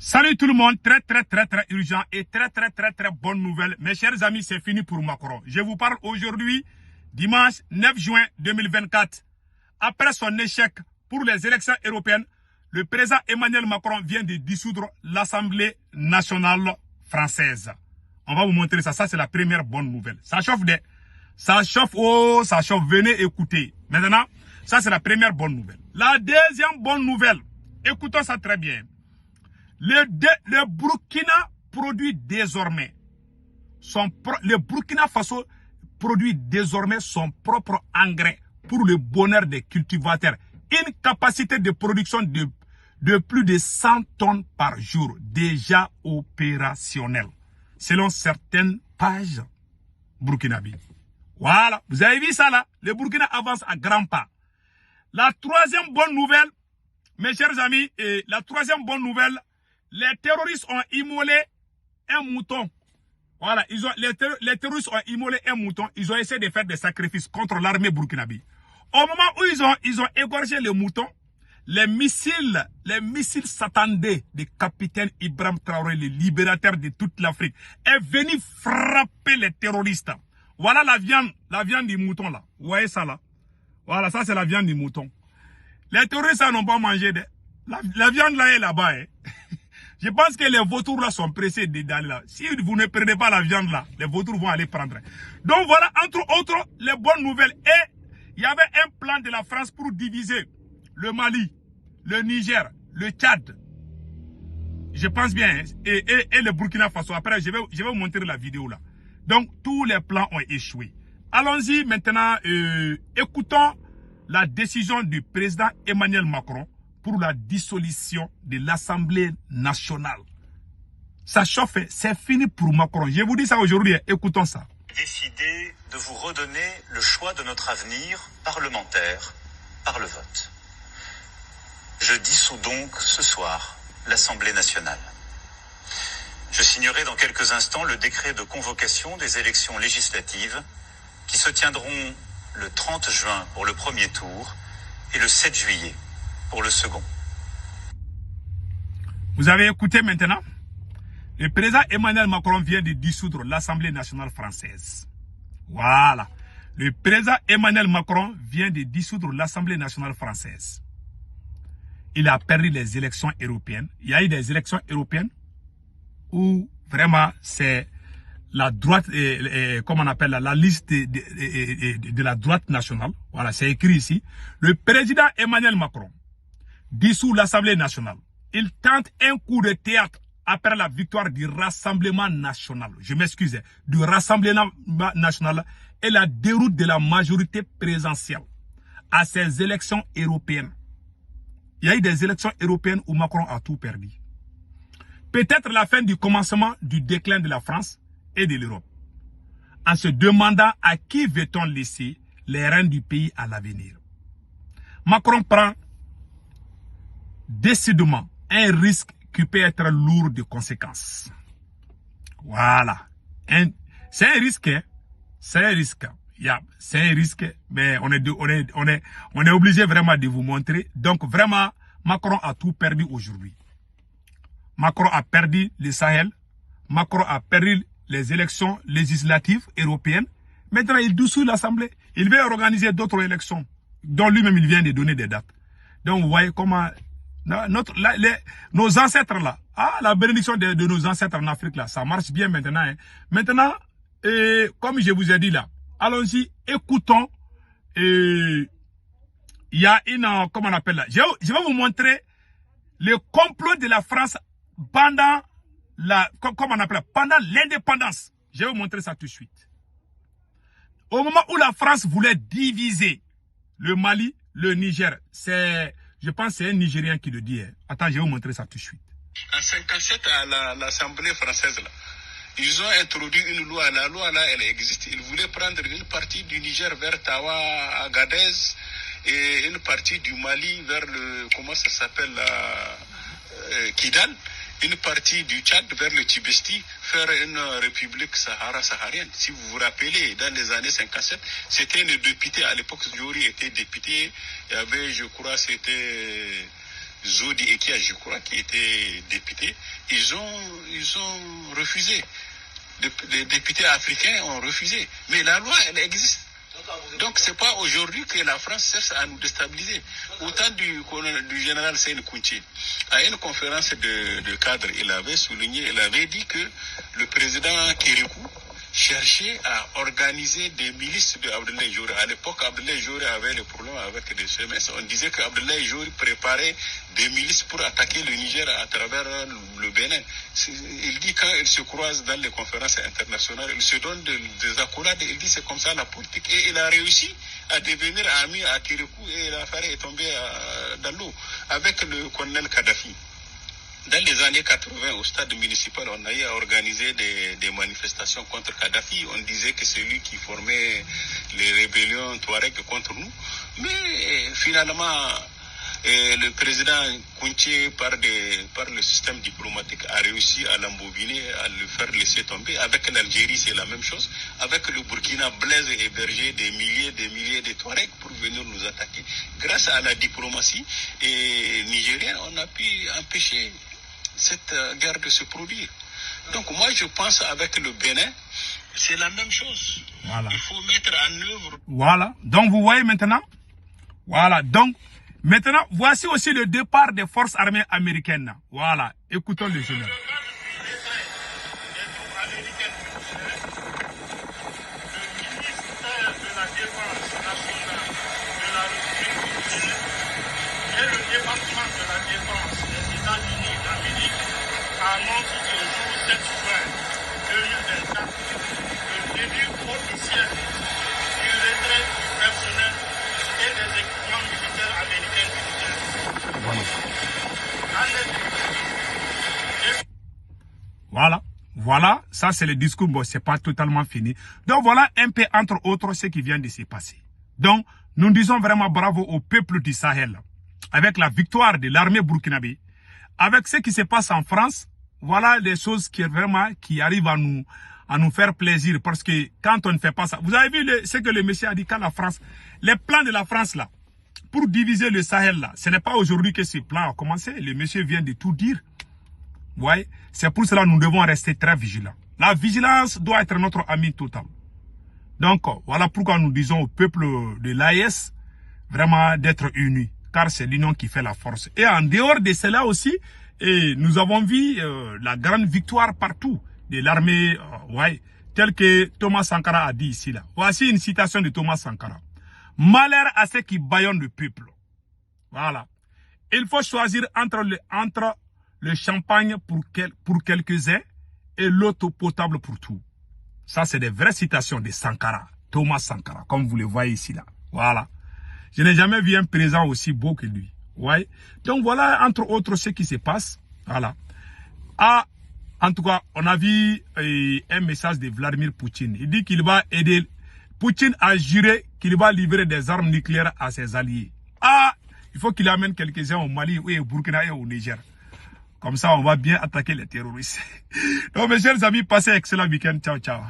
Salut tout le monde, très urgent et très bonne nouvelle. Mes chers amis, c'est fini pour Macron. Je vous parle aujourd'hui, dimanche 9 juin 2024. Après son échec pour les élections européennes, le président Emmanuel Macron vient de dissoudre l'Assemblée nationale française. On va vous montrer ça, c'est la première bonne nouvelle. Ça chauffe, ça chauffe, venez écouter. Maintenant, ça c'est la première bonne nouvelle. La deuxième bonne nouvelle, écoutons ça très bien. Le Burkina produit désormais le Burkina Faso produit désormais son propre engrais pour le bonheur des cultivateurs. Une capacité de production de plus de 100 tonnes par jour, déjà opérationnelle, selon certaines pages burkinabées. Voilà, vous avez vu ça là? Le Burkina avance à grands pas. La troisième bonne nouvelle, mes chers amis, les terroristes ont immolé un mouton. Voilà, les terroristes ont immolé un mouton. Ils ont essayé de faire des sacrifices contre l'armée burkinabé. Au moment où ils ont égorgé le mouton, les missiles s'attendaient du capitaine Ibrahim Traoré, le libérateur de toute l'Afrique, est venu frapper les terroristes. Voilà la viande du mouton là. Vous voyez ça là? Voilà, ça c'est la viande du mouton. Les terroristes n'ont pas mangé la viande là est là-bas. Hein. Je pense que les vautours là sont pressés d'aller là. Si vous ne prenez pas la viande là, les vautours vont aller prendre. Donc voilà, entre autres, les bonnes nouvelles. Et il y avait un plan de la France pour diviser le Mali, le Niger, le Tchad. Je pense bien. Hein, et le Burkina Faso. Après, je vais vous montrer la vidéo là. Donc, tous les plans ont échoué. Allons-y maintenant. Écoutons la décision du président Emmanuel Macron pour la dissolution de l'Assemblée nationale. Ça chauffe, c'est fini pour Macron. Je vous dis ça aujourd'hui, écoutons ça. Décidé de vous redonner le choix de notre avenir parlementaire par le vote. Je dissous donc ce soir l'Assemblée nationale. Je signerai dans quelques instants le décret de convocation des élections législatives qui se tiendront le 30 juin pour le premier tour et le 7 juillet pour le second. Vous avez écouté maintenant? Le président Emmanuel Macron vient de dissoudre l'Assemblée nationale française. Voilà. Le président Emmanuel Macron vient de dissoudre l'Assemblée nationale française. Il a perdu les élections européennes. Il y a eu des élections européennes où vraiment c'est la droite, comment on appelle la liste de la droite nationale. Voilà, c'est écrit ici. Le président Emmanuel Macron dissout l'Assemblée nationale. Il tente un coup de théâtre après la victoire du Rassemblement national. Je m'excuse, du Rassemblement national et la déroute de la majorité présidentielle à ces élections européennes. Il y a eu des élections européennes où Macron a tout perdu. Peut-être la fin du commencement du déclin de la France et de l'Europe. En se demandant à qui veut-on laisser les rênes du pays à l'avenir. Macron prend décidément un risque qui peut être lourd de conséquences. Voilà. C'est un risque. Hein? C'est un risque. C'est un risque, mais on est obligé vraiment de vous montrer. Donc vraiment, Macron a tout perdu aujourd'hui. Macron a perdu le Sahel. Macron a perdu les élections législatives européennes. Maintenant, il dissout l'Assemblée. Il veut organiser d'autres élections, dont lui-même il vient de donner des dates. Donc vous voyez comment nos ancêtres là, la bénédiction de nos ancêtres en Afrique là, ça marche bien maintenant. Hein. Maintenant, comme je vous ai dit là, allons-y, écoutons. Il y a une, comment on appelle là, je vais vous montrer le complot de la France pendant pendant l'indépendance. Je vais vous montrer ça tout de suite. Au moment où la France voulait diviser le Mali, le Niger, je pense que c'est un Nigérien qui le dit. Hein. Attends, je vais vous montrer ça tout de suite. En 57, à l'Assemblée française, là, ils ont introduit une loi. La loi, là, elle existe. Ils voulaient prendre une partie du Niger vers Tawa, Agadez, et une partie du Mali vers comment ça s'appelle, Kidal, une partie du Tchad vers le Tibesti, faire une république saharienne. Si vous vous rappelez, dans les années 57, c'était le député, à l'époque, Diori était député, il y avait, je crois, c'était Zodi Ekia, je crois, qui était député, ils ont refusé. Les députés africains ont refusé. Mais la loi, elle existe. Donc c'est pas aujourd'hui que la France cherche à nous déstabiliser. Au temps du général Seyni Kounché, à une conférence de cadre, il avait souligné, il avait dit que le président Kérékou cherchait à organiser des milices de Abdoulaye Jory. À l'époque, Abdoulaye Jory avait des problèmes avec des SMS. On disait qu'Abdoulaye Jory préparait des milices pour attaquer le Niger à travers le Bénin. Il dit quand il se croise dans les conférences internationales, il se donne des accolades, il dit c'est comme ça la politique. Et il a réussi à devenir ami à Kérékou et l'affaire est tombée dans l'eau avec le colonel Kadhafi. Dans les années 80, au stade municipal, on a eu à organiser des manifestations contre Kadhafi. On disait que c'est lui qui formait les rébellions Touareg contre nous. Mais finalement, le président Kounché, par le système diplomatique, a réussi à l'embobiner, à le faire laisser tomber. Avec l'Algérie, c'est la même chose. Avec le Burkina, Blaise hébergé des milliers de Touaregs pour venir nous attaquer. Grâce à la diplomatie nigérienne, on a pu empêcher cette guerre de se produire. Donc moi je pense avec le Bénin, c'est la même chose. Voilà. Il faut mettre en œuvre. Voilà. Donc vous voyez maintenant. Voilà. Donc maintenant, voici aussi le départ des forces armées américaines. Voilà. Écoutons le général. Le département de la défense des États-Unis d'Amérique annonce ce jour 7 juin 2024 le début officiel du retrait du personnel et des équipements militaires américains du Niger. Voilà, ça c'est le discours, bon, c'est pas totalement fini. Donc voilà un peu entre autres ce qui vient de se passer. Donc nous disons vraiment bravo au peuple du Sahel. Avec la victoire de l'armée burkinabé, avec ce qui se passe en France, voilà des choses qui arrivent à nous faire plaisir. Parce que quand on ne fait pas ça, vous avez vu ce que le monsieur a dit quand la France, les plans de la France là, pour diviser le Sahel là, ce n'est pas aujourd'hui que ce plan a commencé. Le monsieur vient de tout dire. Vous voyez, c'est pour cela que nous devons rester très vigilants. La vigilance doit être notre ami total. Donc, voilà pourquoi nous disons au peuple de l'AES vraiment d'être unis. Car c'est l'union qui fait la force. Et en dehors de cela aussi, nous avons vu la grande victoire partout de l'armée, tel que Thomas Sankara a dit ici. Là. Voici une citation de Thomas Sankara. Malheur à ceux qui bâillonnent le peuple. Voilà. Il faut choisir entre le champagne pour quelques-uns et l'eau potable pour tout. Ça, c'est des vraies citations de Sankara, Thomas Sankara, comme vous le voyez ici. Là. Voilà. Je n'ai jamais vu un président aussi beau que lui. Ouais. Donc voilà, entre autres, ce qui se passe. Voilà. En tout cas, on a vu un message de Vladimir Poutine. Il dit qu'il va aider. Poutine a juré qu'il va livrer des armes nucléaires à ses alliés. Il faut qu'il amène quelques-uns au Mali, au Burkina et au Niger. Comme ça, on va bien attaquer les terroristes. Donc, mes chers amis, passez un excellent week-end. Ciao, ciao.